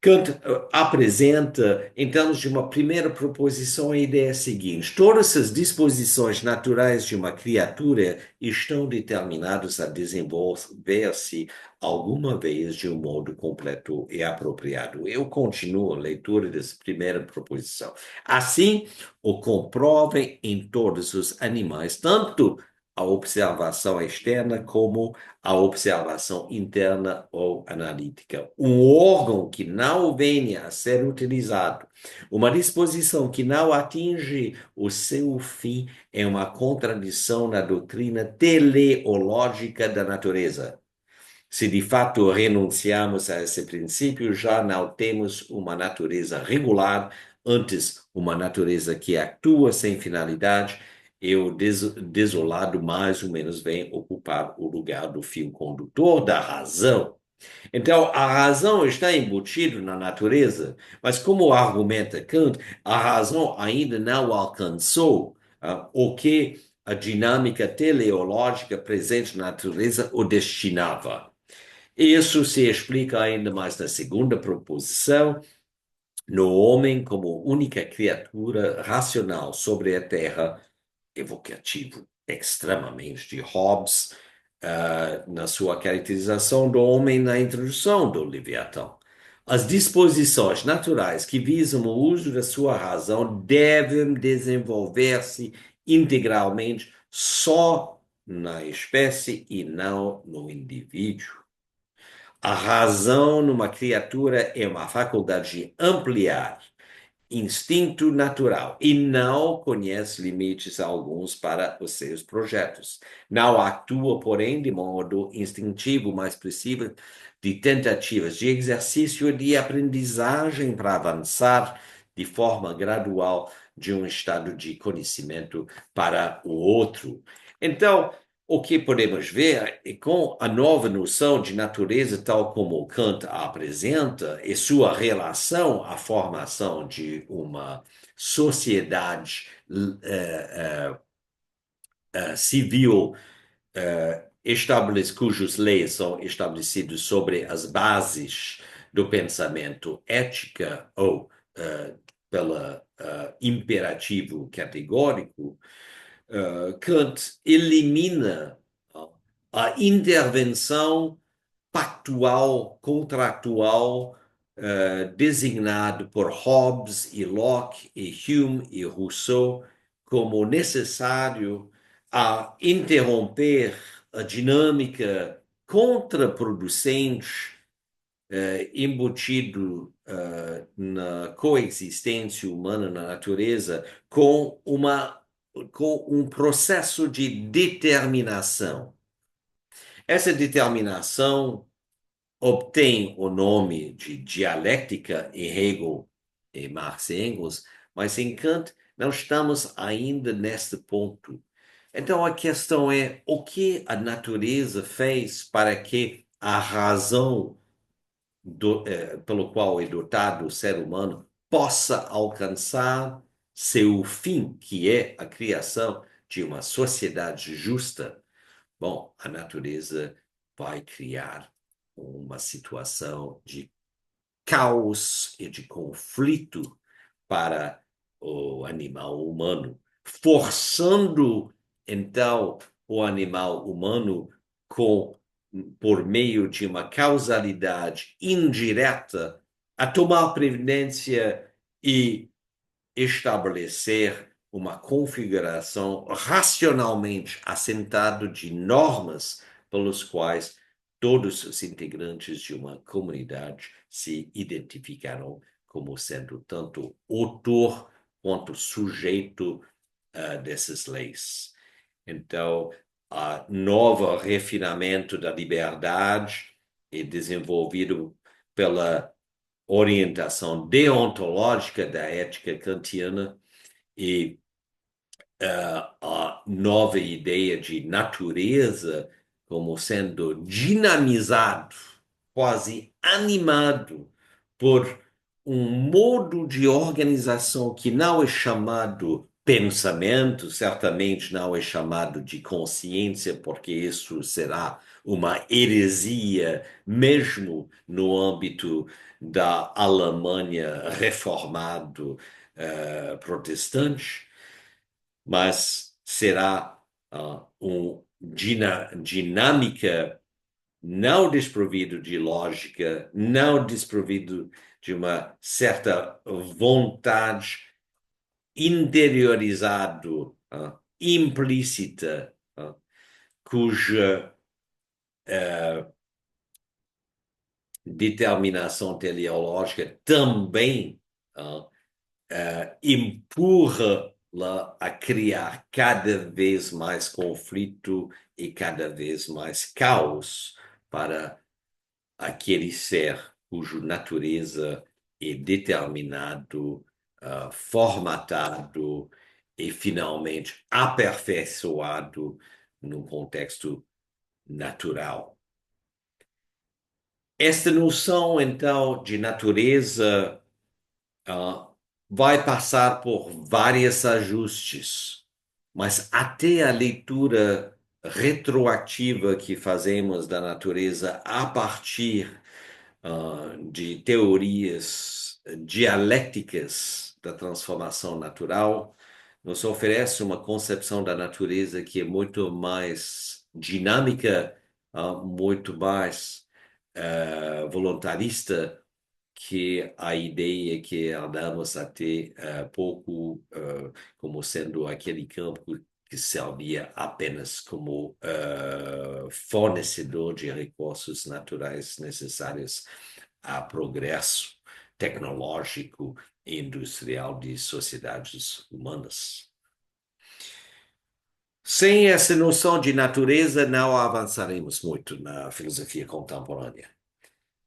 Kant apresenta, em termos de uma primeira proposição, a ideia seguinte: todas as disposições naturais de uma criatura estão determinadas a desenvolver-se alguma vez de um modo completo e apropriado. Eu continuo a leitura dessa primeira proposição. Assim, o comprovem em todos os animais, tanto a observação externa como a observação interna ou analítica. Um órgão que não venha a ser utilizado, uma disposição que não atinge o seu fim, é uma contradição na doutrina teleológica da natureza. Se de fato renunciamos a esse princípio, já não temos uma natureza regular, antes uma natureza que atua sem finalidade, e o desolado mais ou menos vem ocupar o lugar do fio condutor da razão. Então, a razão está embutida na natureza, mas como argumenta Kant, a razão ainda não alcançou o que a dinâmica teleológica presente na natureza o destinava. Isso se explica ainda mais na segunda proposição, no homem como única criatura racional sobre a Terra, evocativo extremamente de Hobbes, na sua caracterização do homem na introdução do Leviatã. As disposições naturais que visam o uso da sua razão devem desenvolver-se integralmente só na espécie e não no indivíduo. A razão numa criatura é uma faculdade de ampliar instinto natural e não conhece limites alguns para os seus projetos. Não atua, porém, de modo instintivo, mas precisa de tentativas de exercício e de aprendizagem para avançar de forma gradual de um estado de conhecimento para o outro. Então, o que podemos ver é com a nova noção de natureza, tal como Kant a apresenta, e sua relação à formação de uma sociedade civil cujas leis são estabelecidas sobre as bases do pensamento ética ou pelo imperativo categórico, Kant elimina a intervenção pactual, contratual, designado por Hobbes e Locke e Hume e Rousseau como necessário a interromper a dinâmica contraproducente embutido na coexistência humana na natureza com um processo de determinação. Essa determinação obtém o nome de dialética em Hegel e Marx e Engels, mas em Kant não estamos ainda neste ponto. Então a questão é o que a natureza fez para que a razão pelo qual é dotado o ser humano possa alcançar seu fim, que é a criação de uma sociedade justa. Bom, a natureza vai criar uma situação de caos e de conflito para o animal humano, forçando então o animal humano com por meio de uma causalidade indireta a tomar previdência e estabelecer uma configuração racionalmente assentada de normas pelos quais todos os integrantes de uma comunidade se identificaram como sendo tanto autor quanto sujeito dessas leis. Então, a novo refinamento da liberdade é desenvolvido pela orientação deontológica da ética kantiana e a nova ideia de natureza como sendo dinamizado, quase animado por um modo de organização que não é chamado pensamento, certamente não é chamado de consciência, porque isso será uma heresia, mesmo no âmbito da Alemanha reformado protestante, mas será uma dinâmica não desprovido de lógica, não desprovido de uma certa vontade interiorizado, implícita, cuja determinação teleológica também empurra-la a criar cada vez mais conflito e cada vez mais caos para aquele ser cuja natureza é determinado, formatado e finalmente aperfeiçoado num contexto natural. Esta noção, então, de natureza uh, vai passar por vários ajustes, mas até a leitura retroativa que fazemos da natureza a partir de teorias dialéticas da transformação natural, nos oferece uma concepção da natureza que é muito mais dinâmica, muito mais voluntarista que a ideia que andamos até pouco como sendo aquele campo que servia apenas como fornecedor de recursos naturais necessários a progresso tecnológico e industrial de sociedades humanas. Sem essa noção de natureza, não avançaremos muito na filosofia contemporânea.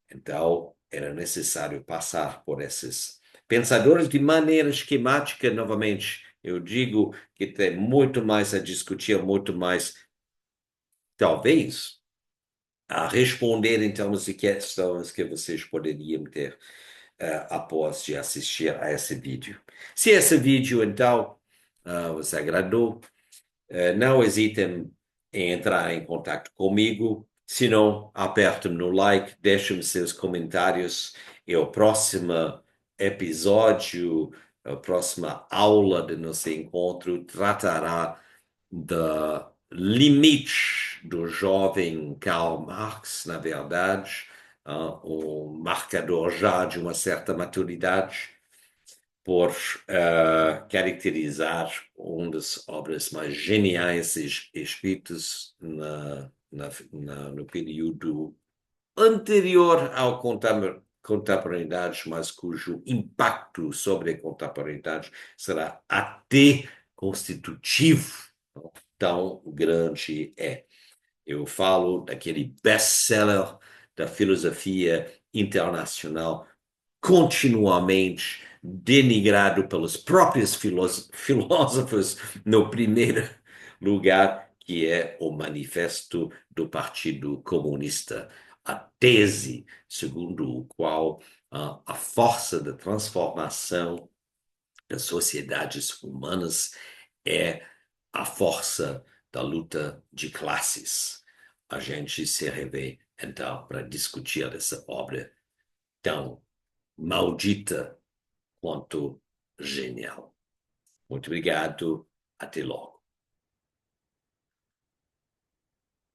Então, era necessário passar por esses pensadores de maneira esquemática, novamente. Eu digo que tem muito mais a discutir, muito mais, talvez, a responder em termos de questões que vocês poderiam ter após de assistir a esse vídeo. Se esse vídeo, então, vos agradou, não hesitem em entrar em contato comigo. Se não, apertem no like, deixem seus comentários e o próximo episódio, a próxima aula do nosso encontro tratará do limite do jovem Karl Marx, na verdade, um marcador já de uma certa maturidade, por caracterizar uma das obras mais geniais escritas no período anterior à contemporaneidade, mas cujo impacto sobre a contemporaneidade será até constitutivo, tão grande é. Eu falo daquele best-seller da filosofia internacional continuamente denigrado pelos próprios filósofos no primeiro lugar, que é o Manifesto do Partido Comunista, a tese segundo o qual a força da transformação das sociedades humanas é a força da luta de classes. A gente se revê, então, para discutir essa obra tão maldita quanto genial. Muito obrigado. Até logo.